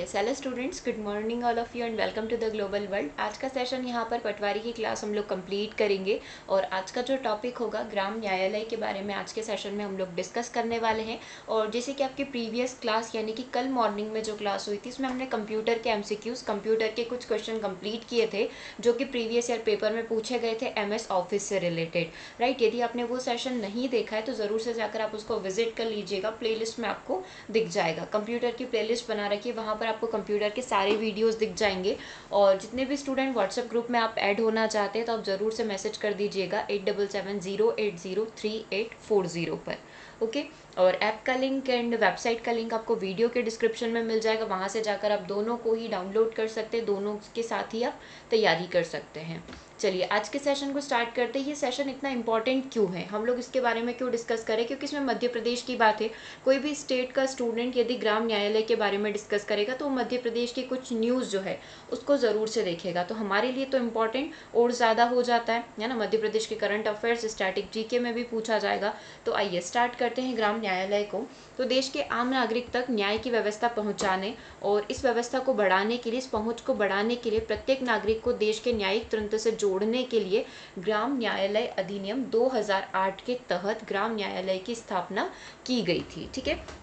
Yes hello students, good morning all of you and welcome to the global world. आज का session यहाँ पर पटवारी की क्लास हम लोग कंप्लीट करेंगे और आज का जो टॉपिक होगा ग्राम न्यायालय के बारे में आज के सेशन में हम लोग डिस्कस करने वाले हैं। और जैसे कि आपकी प्रीवियस क्लास यानी कि कल मॉर्निंग में जो क्लास हुई थी उसमें हमने कंप्यूटर के एमसीक्यूज कंप्यूटर के कुछ क्वेश्चन कंप्लीट किए थे जो कि प्रीवियस ईयर पेपर में पूछे गए थे एमएस ऑफिस से रिलेटेड, राइट। यदि आपने वो सेशन नहीं देखा है तो ज़रूर से जाकर आप उसको विजिट कर लीजिएगा, प्लेलिस्ट में आपको दिख जाएगा। कंप्यूटर की प्लेलिस्ट बना रखी है, वहाँ पर आपको कंप्यूटर के सारे वीडियोस दिख जाएंगे। और जितने भी स्टूडेंट व्हाट्सएप ग्रुप में आप ऐड होना चाहते हैं तो आप ज़रूर से मैसेज कर दीजिएगा 8770803840 पर, ओके। और ऐप का लिंक एंड वेबसाइट का लिंक आपको वीडियो के डिस्क्रिप्शन में मिल जाएगा, वहाँ से जाकर आप दोनों को ही डाउनलोड कर सकते हैं, दोनों के साथ ही आप तैयारी कर सकते हैं। चलिए आज के सेशन को स्टार्ट करते हैं। ये सेशन इतना इंपॉर्टेंट क्यों है, हम लोग इसके बारे में क्यों डिस्कस करें, क्योंकि इसमें मध्य प्रदेश की बात है। कोई भी स्टेट का स्टूडेंट यदि ग्राम न्यायालय के बारे में डिस्कस करेगा तो मध्य प्रदेश की कुछ न्यूज़ जो है उसको ज़रूर से देखेगा, तो हमारे लिए तो इम्पॉर्टेंट और ज़्यादा हो जाता है ना। मध्य प्रदेश के करंट अफेयर्स, स्टैटिक जीके में भी पूछा जाएगा। तो आइए स्टार्ट करते हैं ग्राम न्यायालय को। तो देश के आम नागरिक तक न्याय की व्यवस्था पहुंचाने और इस व्यवस्था को बढ़ाने के लिए, इस पहुंच को बढ़ाने के लिए प्रत्येक नागरिक को देश के न्यायिक तंत्र से जोड़ने के लिए ग्राम न्यायालय अधिनियम 2008 के तहत ग्राम न्यायालय की स्थापना की गई थी, ठीक है।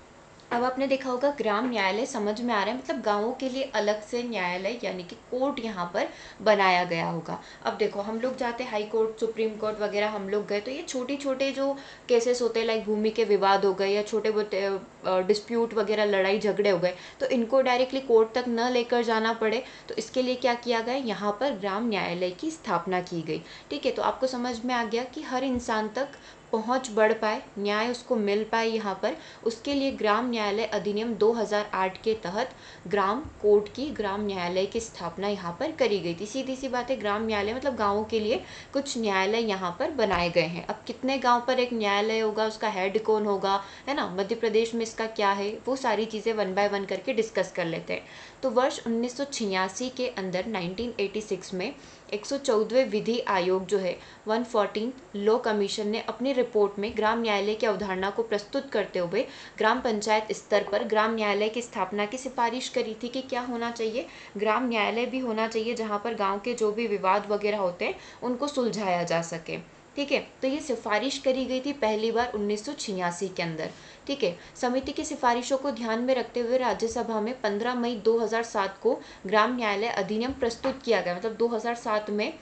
अब आपने देखा होगा ग्राम न्यायालय समझ में आ रहा है, मतलब गांवों के लिए अलग से न्यायालय यानी कि कोर्ट यहाँ पर बनाया गया होगा। अब देखो हम लोग जाते हाई कोर्ट, सुप्रीम कोर्ट वगैरह हम लोग गए तो ये छोटे छोटे जो केसेस होते हैं लाइक भूमि के विवाद हो गए या छोटे मोटे डिस्प्यूट वगैरह, लड़ाई झगड़े हो गए, तो इनको डायरेक्टली कोर्ट तक न लेकर जाना पड़े तो इसके लिए क्या किया गया, यहाँ पर ग्राम न्यायालय की स्थापना की गई, ठीक है। तो आपको समझ में आ गया कि हर इंसान तक पहुंच बढ़ पाए, न्याय उसको मिल पाए यहाँ पर, उसके लिए ग्राम न्यायालय अधिनियम 2008 के तहत ग्राम कोर्ट की, ग्राम न्यायालय की स्थापना यहाँ पर करी गई थी। सीधी सी बात है, ग्राम न्यायालय मतलब गाँवों के लिए कुछ न्यायालय यहाँ पर बनाए गए हैं। अब कितने गाँव पर एक न्यायालय होगा, उसका हेड कौन होगा, है ना, मध्य प्रदेश में इसका क्या है, वो सारी चीज़ें वन बाय वन करके डिस्कस कर लेते हैं। तो वर्ष 1986 के अंदर 1986 में 114वें विधि आयोग जो है 114 लॉ कमीशन ने अपनी रिपोर्ट में ग्राम न्यायालय की अवधारणा को प्रस्तुत करते हुए ग्राम पंचायत स्तर पर ग्राम न्यायालय की स्थापना की सिफारिश करी थी कि क्या होना चाहिए, ग्राम न्यायालय भी होना चाहिए जहां पर गांव के जो भी विवाद वगैरह होते हैं उनको सुलझाया जा सके, ठीक है। तो ये सिफारिश करी गई थी पहली बार 1986 के अंदर, ठीक है। समिति की सिफारिशों को ध्यान में रखते हुए राज्यसभा में 15 मई 2007 को ग्राम न्यायालय अधिनियम प्रस्तुत किया गया, मतलब 2007 में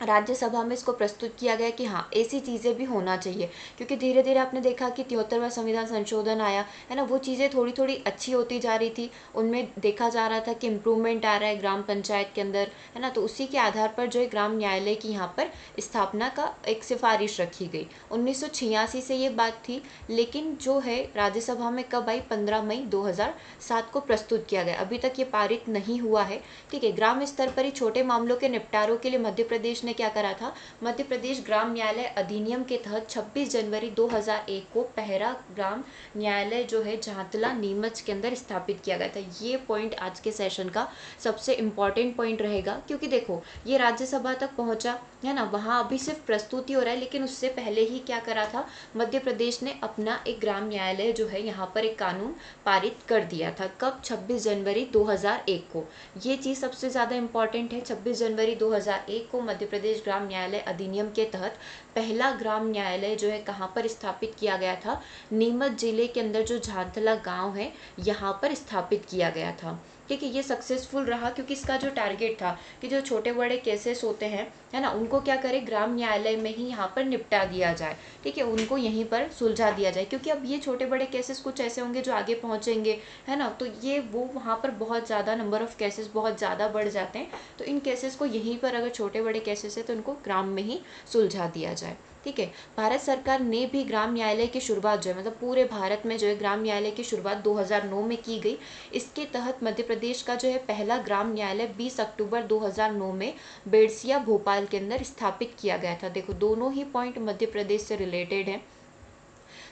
राज्यसभा में इसको प्रस्तुत किया गया कि हाँ ऐसी चीज़ें भी होना चाहिए, क्योंकि धीरे धीरे आपने देखा कि 73वां संविधान संशोधन आया है ना, वो चीज़ें थोड़ी थोड़ी अच्छी होती जा रही थी, उनमें देखा जा रहा था कि इम्प्रूवमेंट आ रहा है ग्राम पंचायत के अंदर, है ना। तो उसी के आधार पर जो है ग्राम न्यायालय की यहाँ पर स्थापना का एक सिफारिश रखी गई। 1986 से ये बात थी, लेकिन जो है राज्यसभा में कब आई, 15 मई 2007 को प्रस्तुत किया गया, अभी तक ये पारित नहीं हुआ है, ठीक है। ग्राम स्तर पर ही छोटे मामलों के निपटारों के लिए मध्य प्रदेश ने क्या करा था, मध्य प्रदेश ग्राम न्यायालय अधिनियम के तहत 26 जनवरी 2001 को पहला ग्राम न्यायालय जो है झांतला नीमच के अंदर स्थापित किया गया था। ये पॉइंट आज के सेशन का सबसे इम्पॉर्टेंट पॉइंट रहेगा, क्योंकि देखो ये राज्यसभा तक पहुंचा है ना, वहां अभी सिर्फ प्रस्तुति हो रहा है, लेकिन उससे पहले ही क्या करा था, मध्य प्रदेश ने अपना एक ग्राम न्यायालय जो है यहाँ पर एक कानून पारित कर दिया था। कब, 26 जनवरी 2001 को। ये चीज़ सबसे ज़्यादा इम्पॉर्टेंट है। 26 जनवरी 2001 को मध्य प्रदेश ग्राम न्यायालय अधिनियम के तहत पहला ग्राम न्यायालय जो है कहाँ पर स्थापित किया गया था, नीमच जिले के अंदर जो झांतला गांव है यहाँ पर स्थापित किया गया था, ठीक है। ये सक्सेसफुल रहा क्योंकि इसका जो टारगेट था कि जो छोटे बड़े केसेस होते हैं है ना, उनको क्या करें, ग्राम न्यायालय में ही यहाँ पर निपटा दिया जाए, ठीक है, उनको यहीं पर सुलझा दिया जाए, क्योंकि अब ये छोटे बड़े केसेस कुछ ऐसे होंगे जो आगे पहुँचेंगे, है ना, तो ये वो वहाँ पर बहुत ज़्यादा नंबर ऑफ केसेस बहुत ज़्यादा बढ़ जाते हैं, तो इन केसेस को यहीं पर, अगर छोटे बड़े केसेस है तो इनको ग्राम में ही सुलझा दिया जाए, ठीक है। भारत सरकार ने भी ग्राम न्यायालय की शुरुआत जो है, मतलब पूरे भारत में जो है ग्राम न्यायालय की शुरुआत 2009 में की गई। इसके तहत मध्य प्रदेश का जो है पहला ग्राम न्यायालय 20 अक्टूबर 2009 में बेड़सिया भोपाल के अंदर स्थापित किया गया था। देखो दोनों ही पॉइंट मध्य प्रदेश से रिलेटेड है।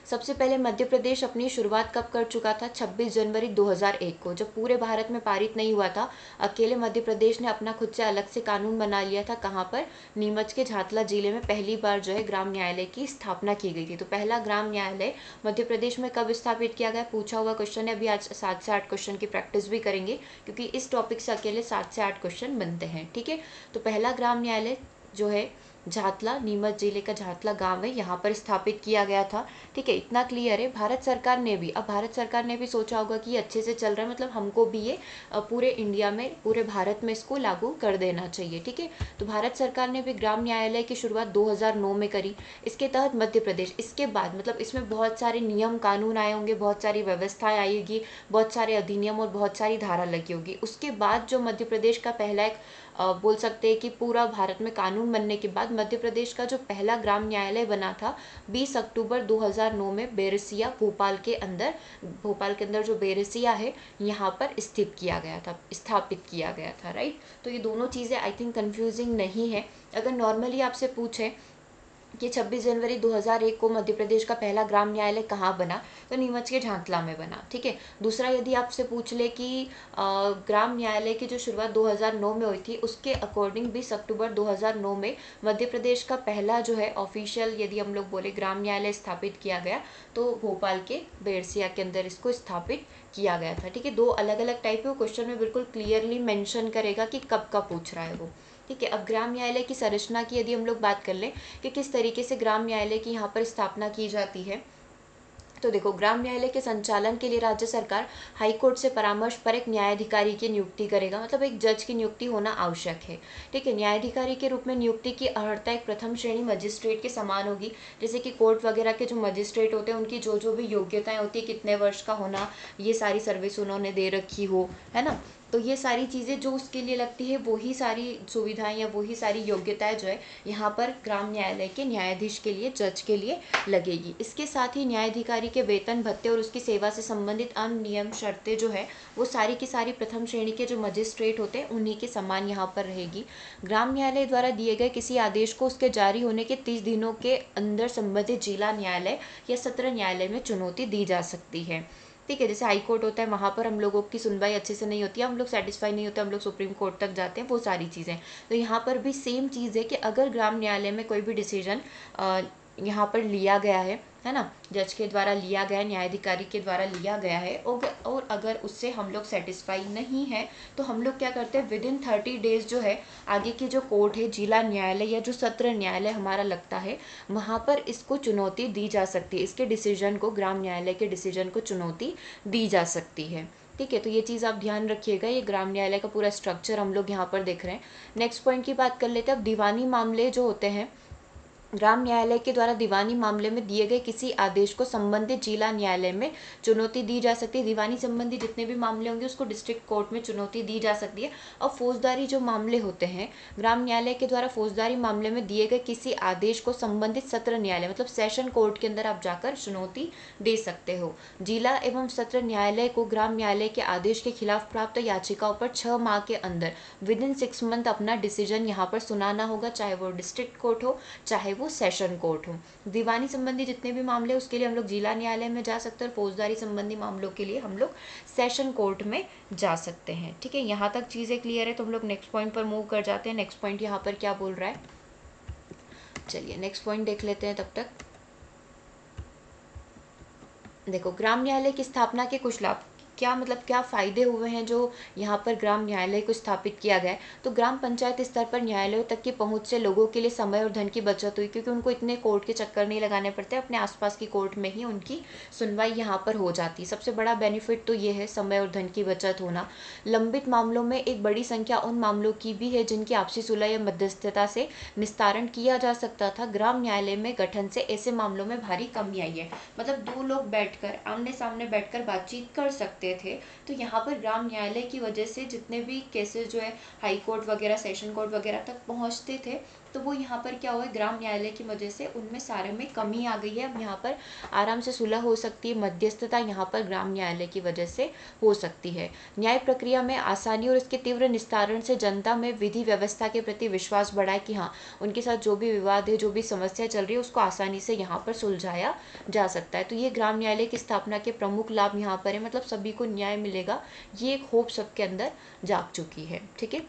सबसे पहले मध्य प्रदेश अपनी शुरुआत कब कर चुका था? 26 जनवरी 2001 को, जब पूरे भारत में पारित नहीं हुआ था, अकेले मध्य प्रदेश ने अपना खुद से अलग से कानून बना लिया था। कहाँ पर? नीमच के झातला जिले में पहली बार जो है ग्राम न्यायालय की स्थापना की गई थी। तो पहला ग्राम न्यायालय मध्य प्रदेश में कब स्थापित किया गया? पूछा हुआ क्वेश्चन है। अभी आज 7 से 8 क्वेश्चन की प्रैक्टिस भी करेंगे, क्योंकि इस टॉपिक से अकेले 7 से 8 क्वेश्चन बनते हैं। ठीक है, तो पहला ग्राम न्यायालय जो है झातला, नीमच जिले का झातला गांव है, यहाँ पर स्थापित किया गया था। ठीक है, इतना क्लियर है। भारत सरकार ने भी, अब भारत सरकार ने भी सोचा होगा कि अच्छे से चल रहा है, मतलब हमको भी ये पूरे इंडिया में, पूरे भारत में इसको लागू कर देना चाहिए। ठीक है, तो भारत सरकार ने भी ग्राम न्यायालय की शुरुआत 2009 में करी। इसके तहत मध्य प्रदेश, इसके बाद मतलब इसमें बहुत सारे नियम कानून आए होंगे, बहुत सारी व्यवस्थाएं आएगी, बहुत सारे अधिनियम और बहुत सारी धारा लगी होगी। उसके बाद जो मध्य प्रदेश का पहला एक बोल सकते हैं कि पूरा भारत में कानून बनने के बाद मध्य प्रदेश का जो पहला ग्राम न्यायालय बना था 20 अक्टूबर 2009 में बेरसिया, भोपाल के अंदर जो बेरसिया है यहाँ पर स्थित किया गया था, स्थापित किया गया था। राइट, तो ये दोनों चीज़ें आई थिंक कंफ्यूजिंग नहीं है। अगर नॉर्मली आपसे पूछे कि 26 जनवरी 2001 को मध्य प्रदेश का पहला ग्राम न्यायालय कहाँ बना, तो नीमच के झांतला में बना। ठीक है, दूसरा यदि आपसे पूछ ले कि ग्राम न्यायालय की जो शुरुआत 2009 में हुई थी, उसके अकॉर्डिंग 20 अक्टूबर 2009 में मध्य प्रदेश का पहला जो है ऑफिशियल, यदि हम लोग बोले, ग्राम न्यायालय स्थापित किया गया, तो भोपाल के बेरसिया के अंदर इसको स्थापित किया गया था। ठीक है, दो अलग अलग टाइप के क्वेश्चन में बिल्कुल क्लियरली मेंशन करेगा कि कब का पूछ रहा है वो। ठीक है, अब ग्राम न्यायालय की संरचना की यदि हम लोग बात कर लें कि किस तरीके से ग्राम न्यायालय की यहाँ पर स्थापना की जाती है, तो देखो, ग्राम न्यायालय के संचालन के लिए राज्य सरकार हाई कोर्ट से परामर्श पर एक न्यायाधिकारी की नियुक्ति करेगा, मतलब एक जज की नियुक्ति होना आवश्यक है। ठीक है, न्यायाधिकारी के रूप में नियुक्ति की अर्हता एक प्रथम श्रेणी मजिस्ट्रेट के समान होगी। जैसे कि कोर्ट वगैरह के जो मजिस्ट्रेट होते हैं उनकी जो जो भी योग्यताएं होती है, कितने वर्ष का होना, ये सारी सर्विस उन्होंने दे रखी हो, है ना, तो ये सारी चीज़ें जो उसके लिए लगती है, वही सारी सुविधाएं या वही सारी योग्यताएं जो है यहाँ पर ग्राम न्यायालय के न्यायाधीश के लिए, जज के लिए लगेगी। इसके साथ ही न्यायाधिकारी के वेतन भत्ते और उसकी सेवा से संबंधित अन्य नियम शर्तें जो है वो सारी की सारी प्रथम श्रेणी के जो मजिस्ट्रेट होते हैं उन्हीं के समान यहाँ पर रहेगी। ग्राम न्यायालय द्वारा दिए गए किसी आदेश को उसके जारी होने के 30 दिनों के अंदर संबंधित जिला न्यायालय या सत्र न्यायालय में चुनौती दी जा सकती है। ठीक है, जैसे हाई कोर्ट होता है, वहाँ पर हम लोगों की सुनवाई अच्छे से नहीं होती है, हम लोग सेटिस्फाई नहीं होते, हम लोग सुप्रीम कोर्ट तक जाते हैं, वो सारी चीज़ें। तो यहाँ पर भी सेम चीज़ है कि अगर ग्राम न्यायालय में कोई भी डिसीजन यहाँ पर लिया गया है ना, जज के द्वारा लिया गया है, न्यायाधिकारी के द्वारा लिया गया है, और अगर उससे हम लोग सेटिस्फाई नहीं है, तो हम लोग क्या करते हैं, विद इन 30 डेज जो है आगे की जो कोर्ट है, जिला न्यायालय या जो सत्र न्यायालय हमारा लगता है, वहाँ पर इसको चुनौती दी जा सकती है। इसके डिसीजन को, ग्राम न्यायालय के डिसीजन को चुनौती दी जा सकती है। ठीक है, तो ये चीज़ आप ध्यान रखिएगा। ये ग्राम न्यायालय का पूरा स्ट्रक्चर हम लोग यहाँ पर देख रहे हैं। नेक्स्ट पॉइंट की बात कर लेते हैं। अब दीवानी मामले जो होते हैं, ग्राम न्यायालय के द्वारा दीवानी मामले में दिए गए किसी आदेश को संबंधित जिला न्यायालय में चुनौती दी जा सकती है। दीवानी संबंधी जितने भी मामले होंगे उसको डिस्ट्रिक्ट कोर्ट में चुनौती दी जा सकती है। और फौजदारी जो मामले होते हैं, ग्राम न्यायालय के द्वारा फौजदारी मामले में दिए गए किसी आदेश को संबंधित सत्र न्यायालय, मतलब सेशन कोर्ट के अंदर आप जाकर चुनौती दे सकते हो। जिला एवं सत्र न्यायालय को ग्राम न्यायालय के आदेश के खिलाफ प्राप्त याचिकाओं पर 6 माह के अंदर विद इन 6 मंथ अपना डिसीजन यहाँ पर सुनाना होगा, चाहे वो डिस्ट्रिक्ट कोर्ट हो, चाहे वो सेशन कोर्ट हो। दीवानी संबंधी जितने भी मामले उसके लिए हम लोग जिला न्यायालय में जा सकते हैं, और फौजदारी संबंधी मामलों के लिए हम लोग सेशन कोर्ट में जा सकते हैं। ठीक है, यहाँ तक चीज़ें क्लियर है, तो हम लोग नेक्स्ट पॉइंट पर मूव कर जाते हैं। नेक्स्ट पॉइंट यहाँ पर क्या बोल रहा है, चलिए नेक्स्ट पॉइंट देख लेते हैं। तब तक देखो, ग्राम न्यायालय की स्थापना के कुछ लाभ, क्या मतलब क्या फ़ायदे हुए हैं जो यहाँ पर ग्राम न्यायालय को स्थापित किया गया है। तो ग्राम पंचायत स्तर पर न्यायालयों तक की पहुँच से लोगों के लिए समय और धन की बचत हुई, क्योंकि उनको इतने कोर्ट के चक्कर नहीं लगाने पड़ते, अपने आसपास की कोर्ट में ही उनकी सुनवाई यहाँ पर हो जाती है। सबसे बड़ा बेनिफिट तो ये है, समय और धन की बचत होना। लंबित मामलों में एक बड़ी संख्या उन मामलों की भी है जिनकी आपसी सुलह या मध्यस्थता से निस्तारण किया जा सकता था। ग्राम न्यायालय में गठन से ऐसे मामलों में भारी कमी आई है, मतलब 2 लोग बैठकर आमने सामने बैठकर बातचीत कर सकते थे। तो यहाँ पर ग्राम न्यायालय की वजह से जितने भी केसेस जो है हाई कोर्ट वगैरह, सेशन कोर्ट वगैरह तक पहुँचते थे, तो वो यहाँ पर क्या हुआ है, ग्राम न्यायालय की वजह से उनमें सारे में कमी आ गई है। अब यहाँ पर आराम से सुलह हो सकती है, मध्यस्थता यहाँ पर ग्राम न्यायालय की वजह से हो सकती है। न्याय प्रक्रिया में आसानी और इसके तीव्र निस्तारण से जनता में विधि व्यवस्था के प्रति विश्वास बढ़ा है कि हाँ, उनके साथ जो भी विवाद है, जो भी समस्या चल रही है, उसको आसानी से यहाँ पर सुलझाया जा सकता है। तो ये ग्राम न्यायालय की स्थापना के प्रमुख लाभ यहाँ पर है, मतलब सभी को न्याय मिलेगा, ये एक होप सबके अंदर जाग चुकी है। ठीक है,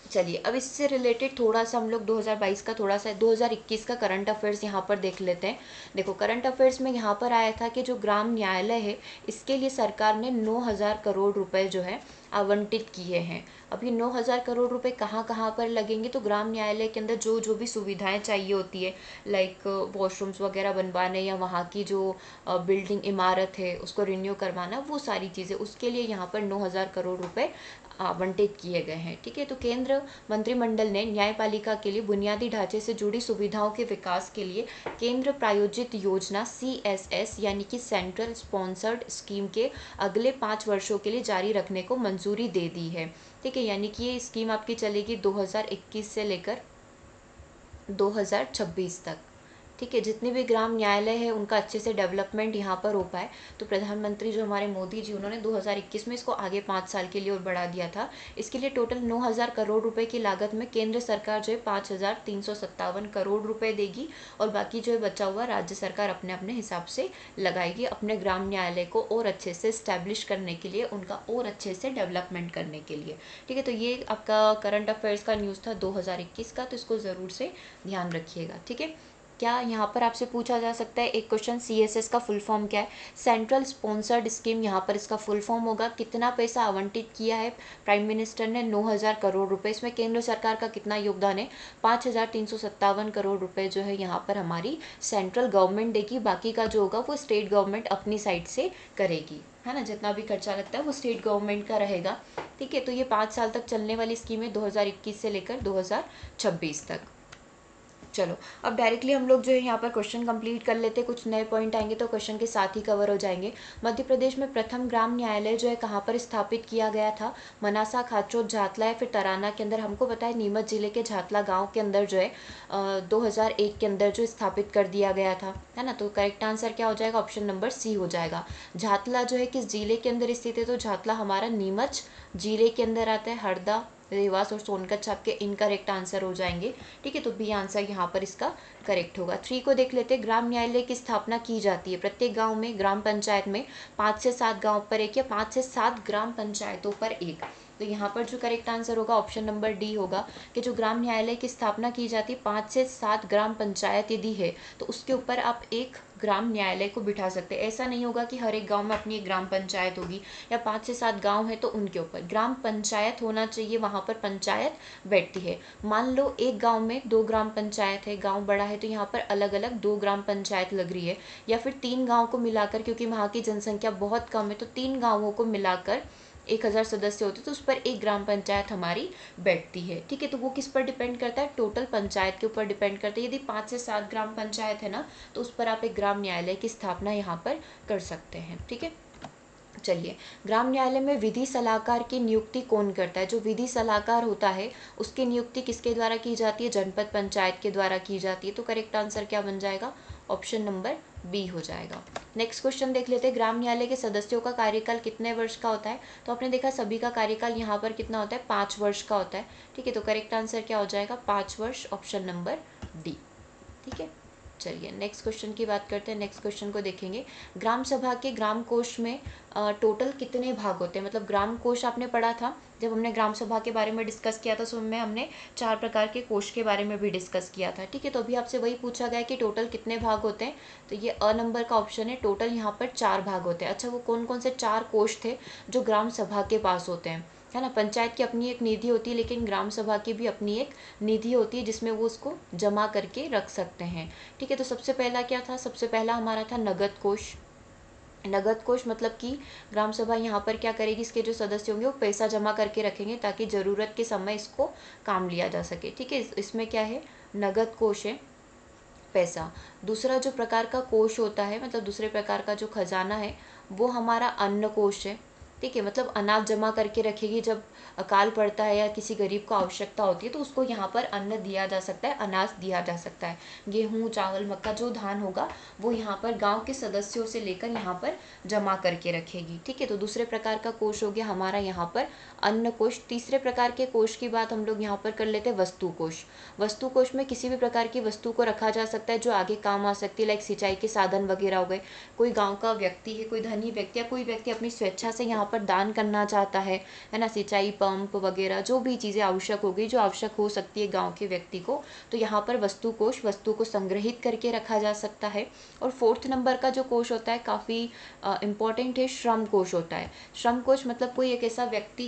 चलिए अब इससे रिलेटेड थोड़ा सा हम लोग 2022 का, थोड़ा सा 2021 का करंट अफेयर्स यहाँ पर देख लेते हैं। देखो करंट अफेयर्स में यहाँ पर आया था कि जो ग्राम न्यायालय है, इसके लिए सरकार ने 9,000 करोड़ रुपए जो है आवंटित किए हैं। अब ये 9,000 करोड़ रुपए कहाँ कहाँ पर लगेंगे, तो ग्राम न्यायालय के अंदर जो जो भी सुविधाएं चाहिए होती है, लाइक वॉशरूम्स वगैरह बनवाने या वहाँ की जो बिल्डिंग इमारत है उसको रिन्यू करवाना, वो सारी चीज़ें, उसके लिए यहाँ पर 9,000 करोड़ रुपए आवंटित किए गए हैं। ठीक है, तो केंद्र मंत्रिमंडल ने न्यायपालिका के लिए बुनियादी ढांचे से जुड़ी सुविधाओं के विकास के लिए केंद्र प्रायोजित योजना CSS यानी कि सेंट्रल स्पॉन्सर्ड स्कीम के अगले 5 वर्षों के लिए जारी रखने को मंजूरी दे दी है। ठीक है, यानी कि ये स्कीम आपकी चलेगी 2021 से लेकर 2026 तक। ठीक है, जितने भी ग्राम न्यायालय है उनका अच्छे से डेवलपमेंट यहाँ पर हो पाए। तो प्रधानमंत्री जो हमारे मोदी जी, उन्होंने 2021 में इसको आगे 5 साल के लिए और बढ़ा दिया था। इसके लिए टोटल 9,000 करोड़ रुपए की लागत में केंद्र सरकार जो है 5,357 करोड़ रुपए देगी, और बाकी जो है बचा हुआ राज्य सरकार अपने अपने हिसाब से लगाएगी अपने ग्राम न्यायालय को और अच्छे से स्टैब्लिश करने के लिए, उनका और अच्छे से डेवलपमेंट करने के लिए। ठीक है, तो ये आपका करंट अफेयर्स का न्यूज़ था 2021 का, तो इसको ज़रूर से ध्यान रखिएगा। ठीक है, क्या यहाँ पर आपसे पूछा जा सकता है एक क्वेश्चन, CSS का फुल फॉर्म क्या है? सेंट्रल स्पॉन्सर्ड स्कीम यहाँ पर इसका फुल फॉर्म होगा। कितना पैसा आवंटित किया है प्राइम मिनिस्टर ने? 9,000 करोड़ रुपए। इसमें केंद्र सरकार का कितना योगदान है? 5,357 करोड़ रुपए जो है यहाँ पर हमारी सेंट्रल गवर्नमेंट देगी, बाकी का जो होगा वो स्टेट गवर्नमेंट अपनी साइड से करेगी, है ना। जितना भी खर्चा लगता है वो स्टेट गवर्नमेंट का रहेगा। ठीक है, तो ये 5 साल तक चलने वाली स्कीम है, 2021 से लेकर 2026 तक। चलो अब डायरेक्टली हम लोग जो है यहाँ पर क्वेश्चन कंप्लीट कर लेते हैं, कुछ नए पॉइंट आएंगे तो क्वेश्चन के साथ ही कवर हो जाएंगे। मध्य प्रदेश में प्रथम ग्राम न्यायालय जो है कहाँ पर स्थापित किया गया था? मनासा, खाचोत, झातला या फिर तराना के अंदर? हमको पता है नीमच जिले के झातला गाँव के अंदर जो है 2001 के अंदर जो स्थापित कर दिया गया था, है ना। तो करेक्ट आंसर क्या हो जाएगा? ऑप्शन नंबर सी हो जाएगा। झातला जो है किस जिले के अंदर स्थित है? तो झातला हमारा नीमच जिले के अंदर आता है। हरदा, देवास और सोनकच्छ आपके इनकरेक्ट आंसर हो जाएंगे। ठीक है, तो बी आंसर यहाँ पर इसका करेक्ट होगा। 3 को देख लेते हैं। ग्राम न्यायालय की स्थापना की जाती है प्रत्येक गांव में, ग्राम पंचायत में 5 से 7 गांव पर एक या 5 से 7 ग्राम पंचायतों पर एक। तो यहाँ पर जो करेक्ट आंसर होगा ऑप्शन नंबर डी होगा कि जो ग्राम न्यायालय की स्थापना की जाती है 5 से 7 ग्राम पंचायत यदि है तो उसके ऊपर आप एक ग्राम न्यायालय को बिठा सकते हैं। ऐसा नहीं होगा कि हर एक गांव में अपनी एक ग्राम पंचायत होगी, या 5 से 7 गांव है तो उनके ऊपर ग्राम पंचायत होना चाहिए, वहां पर पंचायत बैठती है। मान लो एक गांव में 2 ग्राम पंचायत है, गांव बड़ा है तो यहाँ पर अलग अलग 2 ग्राम पंचायत लग रही है, या फिर 3 गाँव को मिलाकर, क्योंकि वहाँ की जनसंख्या बहुत कम है तो 3 गाँवों को मिलाकर 1,000 सदस्य होते तो उस पर एक ग्राम पंचायत हमारी बैठती है। ठीक है, तो वो किस पर डिपेंड करता है? टोटल पंचायत के ऊपर डिपेंड करता है। यदि 5 से 7 ग्राम पंचायत है ना तो उस पर आप एक ग्राम न्यायालय की स्थापना यहाँ पर कर सकते हैं। ठीक है, चलिए ग्राम न्यायालय में विधि सलाहकार की नियुक्ति कौन करता है? जो विधि सलाहकार होता है उसकी नियुक्ति किसके द्वारा की जाती है? जनपद पंचायत के द्वारा की जाती है। तो करेक्ट आंसर क्या बन जाएगा? ऑप्शन नंबर बी हो जाएगा। नेक्स्ट क्वेश्चन देख लेते हैं। ग्राम न्यायालय के सदस्यों का कार्यकाल कितने वर्ष का होता है? तो आपने देखा सभी का कार्यकाल यहाँ पर कितना होता है? 5 वर्ष का होता है। ठीक है, तो करेक्ट आंसर क्या हो जाएगा? 5 वर्ष, ऑप्शन नंबर डी। ठीक है, चलिए नेक्स्ट क्वेश्चन की बात करते हैं। नेक्स्ट क्वेश्चन को देखेंगे। ग्राम सभा के ग्राम कोष में टोटल कितने भाग होते हैं? मतलब ग्राम कोष आपने पढ़ा था जब हमने ग्राम सभा के बारे में डिस्कस किया था, तो उसमें हमने 4 प्रकार के कोष के बारे में भी डिस्कस किया था। ठीक है, तो अभी आपसे वही पूछा गया कि टोटल कितने भाग होते हैं, तो ये अ नंबर का ऑप्शन है। टोटल यहाँ पर 4 भाग होते हैं। अच्छा, वो कौन कौन से 4 कोष थे जो ग्राम सभा के पास होते हैं? है ना, पंचायत की अपनी एक निधि होती है, लेकिन ग्राम सभा की भी अपनी एक निधि होती है जिसमें वो उसको जमा करके रख सकते हैं। ठीक है, तो सबसे पहला क्या था? सबसे पहला हमारा था नगद कोष। नगद कोष मतलब कि ग्राम सभा यहाँ पर क्या करेगी, इसके जो सदस्य होंगे वो पैसा जमा करके रखेंगे ताकि ज़रूरत के समय इसको काम लिया जा सके। ठीक है, इसमें क्या है? नगद कोष है, पैसा। दूसरा जो प्रकार का कोष होता है, मतलब दूसरे प्रकार का जो खजाना है, वो हमारा अन्न कोष है। ठीक है, मतलब अनाज जमा करके रखेगी, जब अकाल पड़ता है या किसी गरीब को आवश्यकता होती है तो उसको यहाँ पर अन्न दिया जा सकता है, अनाज दिया जा सकता है। गेहूँ, चावल, मक्का, जो धान होगा वो यहाँ पर गांव के सदस्यों से लेकर यहाँ पर जमा करके रखेगी। ठीक है, तो दूसरे प्रकार का कोष हो गया हमारा यहाँ पर अन्न कोष। तीसरे प्रकार के कोष की बात हम लोग यहाँ पर कर लेते हैं वस्तु कोष। वस्तु कोष में किसी भी प्रकार की वस्तु को रखा जा सकता है जो आगे काम आ सकती है, लाइक सिंचाई के साधन वगैरह हो गए। कोई गांव का व्यक्ति है, कोई धनी व्यक्ति या कोई व्यक्ति अपनी स्वेच्छा से यहाँ पर दान करना चाहता है ना, सिंचाई पंप वगैरह जो भी चीज़ें आवश्यक होगी, जो आवश्यक हो सकती है गांव के व्यक्ति को, तो यहाँ पर वस्तु कोष, वस्तु को संग्रहित करके रखा जा सकता है। और फोर्थ नंबर का जो कोष होता है काफ़ी इम्पॉर्टेंट है, श्रम कोष होता है। श्रम कोष मतलब कोई एक ऐसा व्यक्ति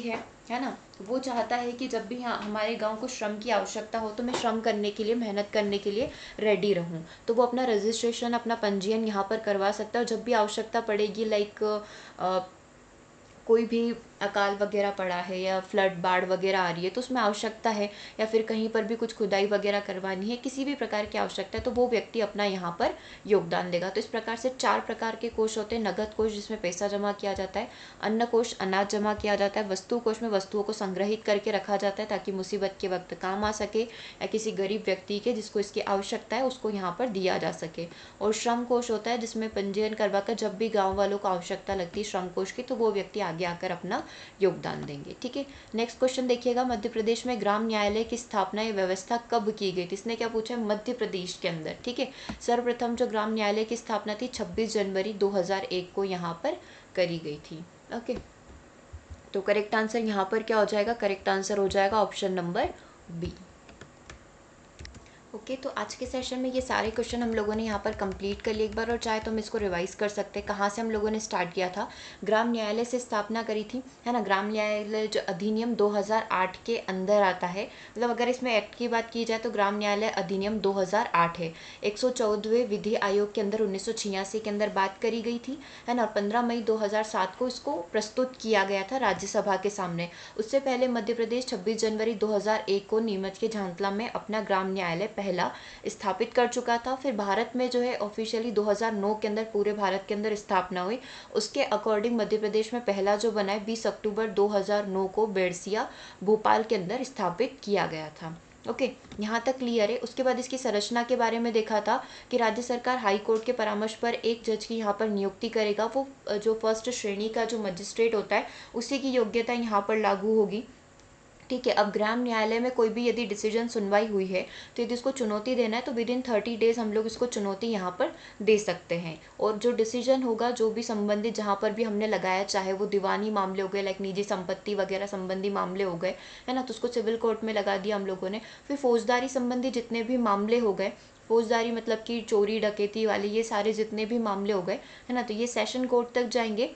है ना, वो चाहता है कि जब भी हमारे गांव को श्रम की आवश्यकता हो तो मैं श्रम करने के लिए, मेहनत करने के लिए रेडी रहूं, तो वो अपना रजिस्ट्रेशन, अपना पंजीयन यहाँ पर करवा सकता है। और जब भी आवश्यकता पड़ेगी, लाइक कोई भी अकाल वगैरह पड़ा है या फ्लड, बाढ़ वगैरह आ रही है तो उसमें आवश्यकता है, या फिर कहीं पर भी कुछ खुदाई वगैरह करवानी है, किसी भी प्रकार की आवश्यकता है, तो वो व्यक्ति अपना यहाँ पर योगदान देगा। तो इस प्रकार से 4 प्रकार के कोष होते हैं। नगद कोष जिसमें पैसा जमा किया जाता है, अन्न कोष अनाज जमा किया जाता है, वस्तु कोष में वस्तुओं को संग्रहित करके रखा जाता है ताकि मुसीबत के वक्त काम आ सके, या किसी गरीब व्यक्ति के जिसको इसकी आवश्यकता है उसको यहाँ पर दिया जा सके। और श्रम कोष होता है जिसमें पंजीयन करवाकर जब भी गाँव वालों को आवश्यकता लगती है श्रम कोष की, तो वो व्यक्ति आगे आकर अपना योगदान देंगे। ठीक है, नेक्स्ट क्वेश्चन देखिएगा, मध्य प्रदेश में ग्राम न्यायालय की स्थापना या व्यवस्था कब की गई थी? इसने क्या पूछा है? मध्य प्रदेश के अंदर। ठीक है, सर्वप्रथम जो ग्राम न्यायालय की स्थापना थी 26 जनवरी 2001 को यहाँ पर करी गई थी। ओके, तो करेक्ट आंसर यहाँ पर क्या हो जाएगा? करेक्ट आंसर हो जाएगा ऑप्शन नंबर बी। ओके, तो आज के सेशन में ये सारे क्वेश्चन हम लोगों ने यहाँ पर कंप्लीट कर लिए एक बार, और चाहे तो हम इसको रिवाइज कर सकते हैं। कहाँ से हम लोगों ने स्टार्ट किया था? ग्राम न्यायालय से स्थापना करी थी, है ना। ग्राम न्यायालय जो अधिनियम 2008 के अंदर आता है, मतलब अगर इसमें एक्ट की बात की जाए तो ग्राम न्यायालय अधिनियम 2008 है। 114वें विधि आयोग के अंदर 1986 के अंदर बात करी गई थी, है ना। 15 मई 2007 को इसको प्रस्तुत किया गया था राज्यसभा के सामने। उससे पहले मध्य प्रदेश 26 जनवरी 2001 को नीमच के झांतला में अपना ग्राम न्यायालय पहला स्थापित कर चुका था। फिर भारत में जो है ऑफिशियली 2009 के अंदर पूरे भारत के अंदर स्थापना हुई। उसके अकॉर्डिंग मध्य प्रदेश में पहला जो बना है 20 अक्टूबर 2009 को बेड़सिया भोपाल के अंदर स्थापित किया गया था। ओके, यहाँ तक क्लियर है। उसके बाद इसकी संरचना के बारे में देखा था कि राज्य सरकार हाई कोर्ट के परामर्श पर एक जज की यहाँ पर नियुक्ति करेगा। वो जो फर्स्ट श्रेणी का जो मजिस्ट्रेट होता है उसी की योग्यता यहाँ पर लागू होगी। ठीक है, अब ग्राम न्यायालय में कोई भी यदि डिसीजन सुनवाई हुई है तो यदि इसको चुनौती देना है तो विद इन 30 डेज हम लोग इसको चुनौती यहाँ पर दे सकते हैं। और जो डिसीजन होगा, जो भी संबंधित जहाँ पर भी हमने लगाया, चाहे वो दीवानी मामले हो गए, लाइक निजी संपत्ति वगैरह संबंधी मामले हो गए, है ना, तो उसको सिविल कोर्ट में लगा दिया हम लोगों ने। फिर फौजदारी संबंधी जितने भी मामले हो गए, फौजदारी मतलब कि चोरी डकैती वाले ये सारे जितने भी मामले हो गए, है ना, तो ये सेशन कोर्ट तक जाएंगे।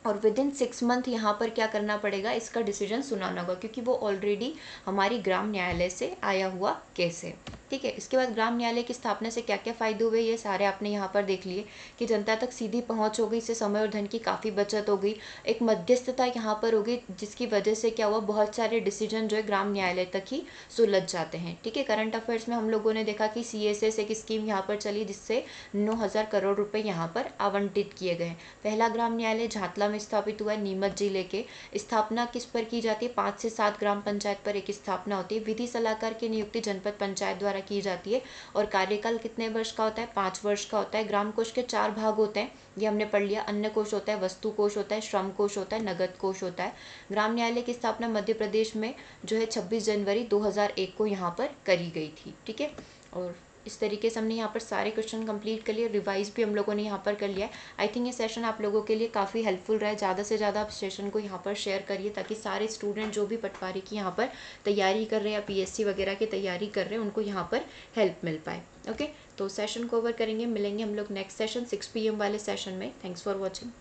और विद इन 6 मंथ यहाँ पर क्या करना पड़ेगा? इसका डिसीजन सुनाना होगा, क्योंकि वो ऑलरेडी हमारी ग्राम न्यायालय से आया हुआ केस है। ठीक है, इसके बाद ग्राम न्यायालय की स्थापना से क्या क्या फ़ायदे हुए ये सारे आपने यहाँ पर देख लिए कि जनता तक सीधी पहुँच हो गई, इससे समय और धन की काफ़ी बचत हो गई। एक मध्यस्थता यहाँ पर हो गई जिसकी वजह से क्या हुआ, बहुत सारे डिसीजन जो है ग्राम न्यायालय तक ही सुलझ जाते हैं। ठीक है, करंट अफेयर्स में हम लोगों ने देखा कि CSS एक स्कीम यहाँ पर चली जिससे 9,000 करोड़ रुपये यहाँ पर आवंटित किए गए। पहला ग्राम न्यायालय झातला में स्थापित हुआ है, नीमच जिले के। स्थापना किस पर की जाती है? 5 से 7 ग्राम पंचायत पर एक स्थापना होती है। विधि सलाहकार की नियुक्ति जनपद पंचायत द्वारा की जाती है। और कार्यकाल कितने वर्ष का होता है? 5 वर्ष का होता है। ग्राम कोष के 4 भाग होते हैं, ये हमने पढ़ लिया। अन्न कोष होता है, वस्तु कोष होता है, श्रम कोष होता है, नगद कोष होता है। ग्राम न्यायालय की स्थापना मध्य प्रदेश में जो है 26 जनवरी 2001 को यहाँ पर करी गई थी। ठीक है, और इस तरीके से हमने यहाँ पर सारे क्वेश्चन कंप्लीट कर लिए, रिवाइज भी हम लोगों ने यहाँ पर कर लिया है। आई थिंक ये सेशन आप लोगों के लिए काफ़ी हेल्पफुल रहा है। ज़्यादा से ज़्यादा आप सेशन को यहाँ पर शेयर करिए ताकि सारे स्टूडेंट जो भी पटवारी की यहाँ पर तैयारी कर रहे हैं या PSC वगैरह की तैयारी कर रहे हैं उनको यहाँ पर हेल्प मिल पाए। ओके, तो सेशन को ओवर करेंगे, मिलेंगे हम लोग नेक्स्ट सेशन 6 PM वाले सेशन में। Thanks for watching.